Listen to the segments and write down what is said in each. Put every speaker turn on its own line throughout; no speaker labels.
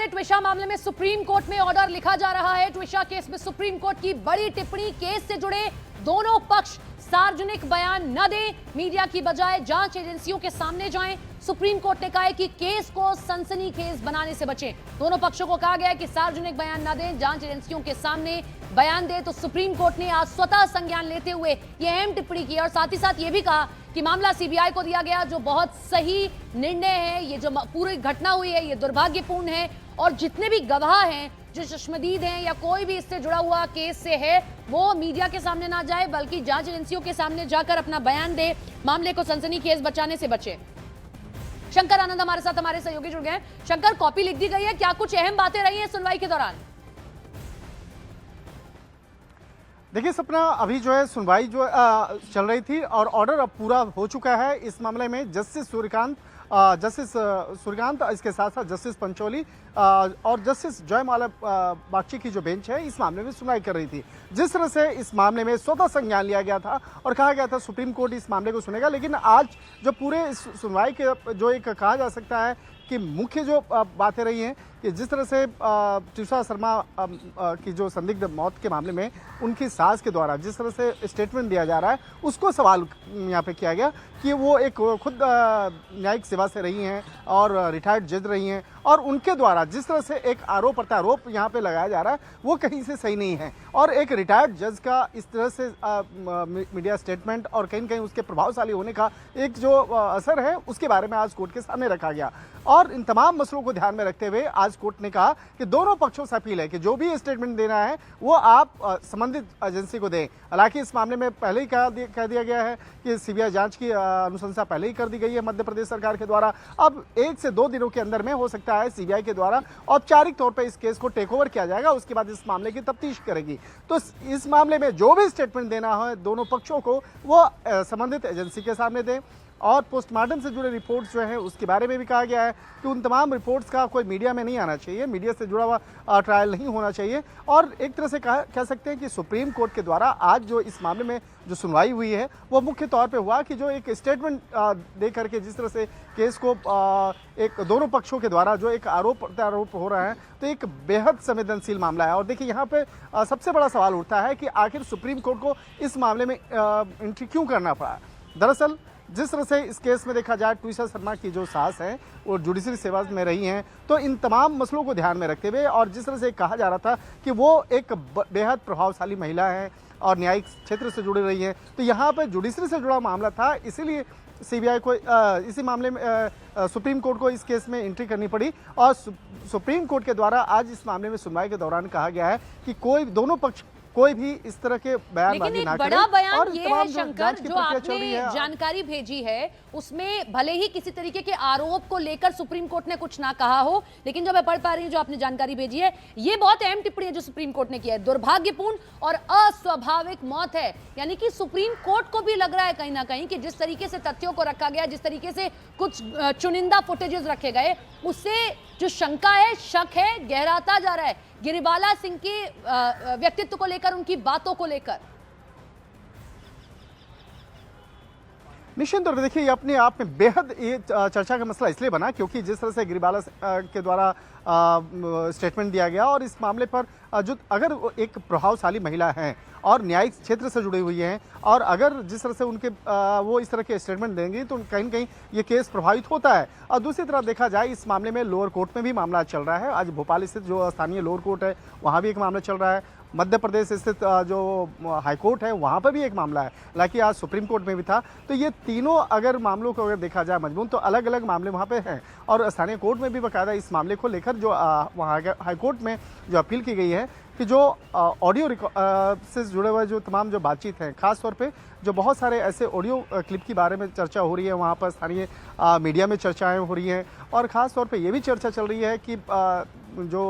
बड़े ट्विशा मामले में सुप्रीम कोर्ट में ऑर्डर लिखा जा रहा है। ट्विशा केस में सुप्रीम कोर्ट की बड़ी टिप्पणी, केस से जुड़े दोनों पक्ष सार्वजनिक बयान न दें, मीडिया की बजाय जांच एजेंसियों के सामने जाएं। सुप्रीम कोर्ट ने कहा है कि केस को सनसनीखेज बनाने से बचें। दोनों पक्षों को कहा गया है कि सार्वजनिक बयान न दें, जांच एजेंसियों के सामने बयान दें। तो सुप्रीम कोर्ट ने आज स्वतः संज्ञान लेते हुए यह अहम टिप्पणी की और साथ ही साथ ये भी कहा कि मामला सीबीआई को दिया गया, जो बहुत सही निर्णय है। ये जो पूरी घटना हुई है ये दुर्भाग्यपूर्ण है और जितने भी गवाह हैं, जो चश्मदीद हैं या कोई भी इससे जुड़ा हुआ केस से है, वो मीडिया के सामने ना जाए बल्कि जांच एजेंसियों के सामने जाकर अपना बयान दे, मामले को सनसनीखेज बचाने से बचे। शंकर आनंद हमारे साथ, हमारे सहयोगी जुड़ गए। शंकर, कॉपी लिख दी गई है, क्या कुछ अहम बातें रही हैं सुनवाई के दौरान?
देखिए सपना, अभी जो है सुनवाई जो चल रही थी और ऑर्डर अब पूरा हो चुका है इस मामले में। जस्टिस सूर्यकांत इसके साथ साथ जस्टिस पंचोली और जस्टिस जयमाला बागची की जो बेंच है इस मामले में सुनवाई कर रही थी। जिस तरह से इस मामले में स्वतः संज्ञान लिया गया था और कहा गया था सुप्रीम कोर्ट इस मामले को सुनेगा, लेकिन आज जो पूरे इस सुनवाई के जो एक कहा जा सकता है कि मुख्य जो बातें रही हैं कि जिस तरह से ट्विशा शर्मा की जो संदिग्ध मौत के मामले में उनकी सास के द्वारा जिस तरह से स्टेटमेंट दिया जा रहा है, उसको सवाल यहाँ पे किया गया कि वो एक खुद न्यायिक सेवा से रही हैं और रिटायर्ड जज रही हैं और उनके द्वारा जिस तरह से एक आरोप प्रत्यारोप यहाँ पे लगाया जा रहा है वो कहीं से सही नहीं है। और एक रिटायर्ड जज का इस तरह से मीडिया स्टेटमेंट और कहीं न कहीं उसके प्रभावशाली होने का एक जो असर है उसके बारे में आज कोर्ट के सामने रखा गया। और इन तमाम मसलों को ध्यान में रखते हुए आज कोर्ट ने कहा कि दोनों पक्षों से अपील है कि जो भी स्टेटमेंट देना है वो आप संबंधित एजेंसी को दें। हालांकि इस मामले में पहले ही कह दिया गया है कि सीबीआई जांच की अनुशंसा पहले ही कर दी गई है मध्य प्रदेश सरकार के द्वारा। अब 1 से 2 दिनों के अंदर में हो सकता है सीबीआई के द्वारा औपचारिक तौर पर इस केस को टेक ओवर किया जाएगा, उसके बाद इस मामले की तफ्तीश करेगी। तो इस मामले में जो भी स्टेटमेंट देना है दोनों पक्षों को वो संबंधित एजेंसी के सामने दें। और पोस्टमार्टम से जुड़े रिपोर्ट्स जो हैं उसके बारे में भी कहा गया है कि उन तमाम रिपोर्ट्स का कोई मीडिया में नहीं आना चाहिए, मीडिया से जुड़ा हुआ ट्रायल नहीं होना चाहिए। और एक तरह से कह सकते हैं कि सुप्रीम कोर्ट के द्वारा आज जो इस मामले में जो सुनवाई हुई है वो मुख्य तौर पे हुआ कि जो एक स्टेटमेंट दे करके जिस तरह से केस को एक दोनों पक्षों के द्वारा जो एक आरोप प्रत्यारोप हो रहा है, तो एक बेहद संवेदनशील मामला है। और देखिए यहाँ पे सबसे बड़ा सवाल उठता है कि आखिर सुप्रीम कोर्ट को इस मामले में एंट्री क्यों करना पड़ा। दरअसल जिस तरह से इस केस में देखा जाए ट्विशा शर्मा की जो सास हैं वो जुडिशरी सेवा में रही हैं, तो इन तमाम मसलों को ध्यान में रखते हुए और जिस तरह से कहा जा रहा था कि वो एक बेहद प्रभावशाली महिला है और न्यायिक क्षेत्र से जुड़ी रही हैं, तो यहाँ पर जुडिशरी से जुड़ा मामला था, इसीलिए सीबीआई को इसी मामले में सुप्रीम कोर्ट को इस केस में एंट्री करनी पड़ी। और सुप्रीम कोर्ट के द्वारा आज इस मामले में सुनवाई के दौरान कहा गया है कि दोनों पक्ष कोई भी इस तरह के बयानबाजी ना करे।
बड़ा बयान
और
ये है शंकर, जो आपने जानकारी भेजी है उसमें भले ही किसी तरीके के आरोप को लेकर सुप्रीम कोर्ट ने कुछ ना कहा हो, लेकिन जो मैं पढ़ पा रही हूं जो आपने जानकारी भेजी है ये बहुत अहम टिप्पणी है जो सुप्रीम कोर्ट ने किया है। दुर्भाग्यपूर्ण और अस्वाभाविक मौत है, यानी कि सुप्रीम कोर्ट को भी लग रहा है कहीं ना कहीं कि जिस तरीके से तथ्यों को रखा गया, जिस तरीके से कुछ चुनिंदा फुटेजेस रखे गए, उससे जो शंका है, शक है, गहराता जा रहा है गिरिबाला सिंह के व्यक्तित्व को लेकर, उनकी बातों को लेकर।
निश्चित तौर पर देखिए ये अपने आप में बेहद ये चर्चा का मसला इसलिए बना क्योंकि जिस तरह से गिरिबाला के द्वारा स्टेटमेंट दिया गया और इस मामले पर जो अगर एक प्रभावशाली महिला हैं और न्यायिक क्षेत्र से जुड़ी हुई हैं और अगर जिस तरह से उनके वो इस तरह के स्टेटमेंट देंगी तो कहीं न कहीं ये केस प्रभावित होता है। और दूसरी तरफ देखा जाए इस मामले में लोअर कोर्ट में भी मामला चल रहा है। आज भोपाल स्थित जो स्थानीय लोअर कोर्ट है वहाँ भी एक मामला चल रहा है, मध्य प्रदेश स्थित जो हाईकोर्ट है वहाँ पर भी एक मामला है, हालांकि आज सुप्रीम कोर्ट में भी था। तो ये तीनों अगर मामलों को अगर देखा जाए मजमून तो अलग अलग मामले वहाँ पे हैं और स्थानीय कोर्ट में भी बाकायदा इस मामले को लेकर जो वहाँ हाईकोर्ट में जो अपील की गई है कि जो ऑडियो से जुड़े हुए जो तमाम जो बातचीत है, खास तौर पे जो बहुत सारे ऐसे ऑडियो क्लिप के बारे में चर्चा हो रही है, वहाँ पर स्थानीय मीडिया में चर्चाएं हो रही हैं और ख़ास तौर पे ये भी चर्चा चल रही है कि जो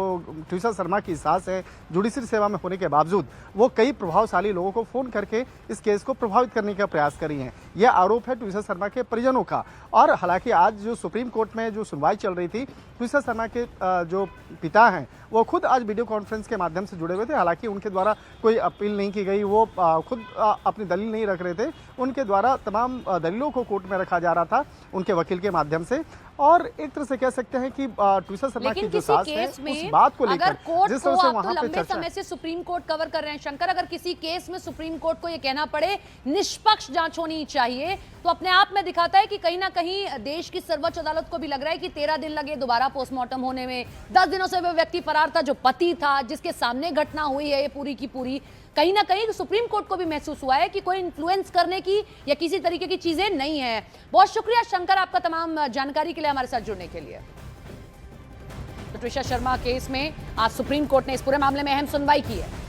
ट्विशा शर्मा की सास है जुडिशरी सेवा में होने के बावजूद वो कई प्रभावशाली लोगों को फ़ोन करके इस केस को प्रभावित करने का प्रयास कर रही हैं। यह आरोप है ट्विशा शर्मा के परिजनों का। और हालांकि आज जो सुप्रीम कोर्ट में जो सुनवाई चल रही थी, ट्विशा शर्मा के जो पिता हैं वो खुद आज वीडियो कॉन्फ्रेंस के माध्यम से जुड़े हुए थे। हालांकि उनके द्वारा कोई अपील नहीं की गई, वो खुद अपनी दलील नहीं रख रहे थे, उनके द्वारा तमाम दलीलों को कोर्ट में रखा जा रहा था उनके वकील के माध्यम से। और एक तरह से कह सकते हैं कि ट्विशा शर्मा की जो सास है
केस में
उस बात को
अगर
लेकर
कोर्ट
जिस
को
तरह से
आप तो
वहां पे
लंबे
चर्चा
समय से सुप्रीम कोर्ट कवर कर रहे हैं शंकर, अगर किसी केस में सुप्रीम कोर्ट को यह कहना पड़े निष्पक्ष जांच होनी चाहिए, तो अपने आप में दिखाता है कि कहीं ना कहीं देश की सर्वोच्च अदालत को भी लग रहा है कि 13 दिन लगे दोबारा पोस्टमार्टम होने में, 10 दिनों से वह व्यक्ति फरार था जो पति था, जिसके सामने घटना हुई है ये पूरी की पूरी, कहीं ना कहीं सुप्रीम कोर्ट को भी महसूस हुआ है कि कोई इन्फ्लुएंस करने की या किसी तरीके की चीजें नहीं है। बहुत शुक्रिया शंकर आपका तमाम जानकारी के लिए हमारे साथ जुड़ने के लिए। तो ट्विशा शर्मा केस में आज सुप्रीम कोर्ट ने इस पूरे मामले में अहम सुनवाई की है।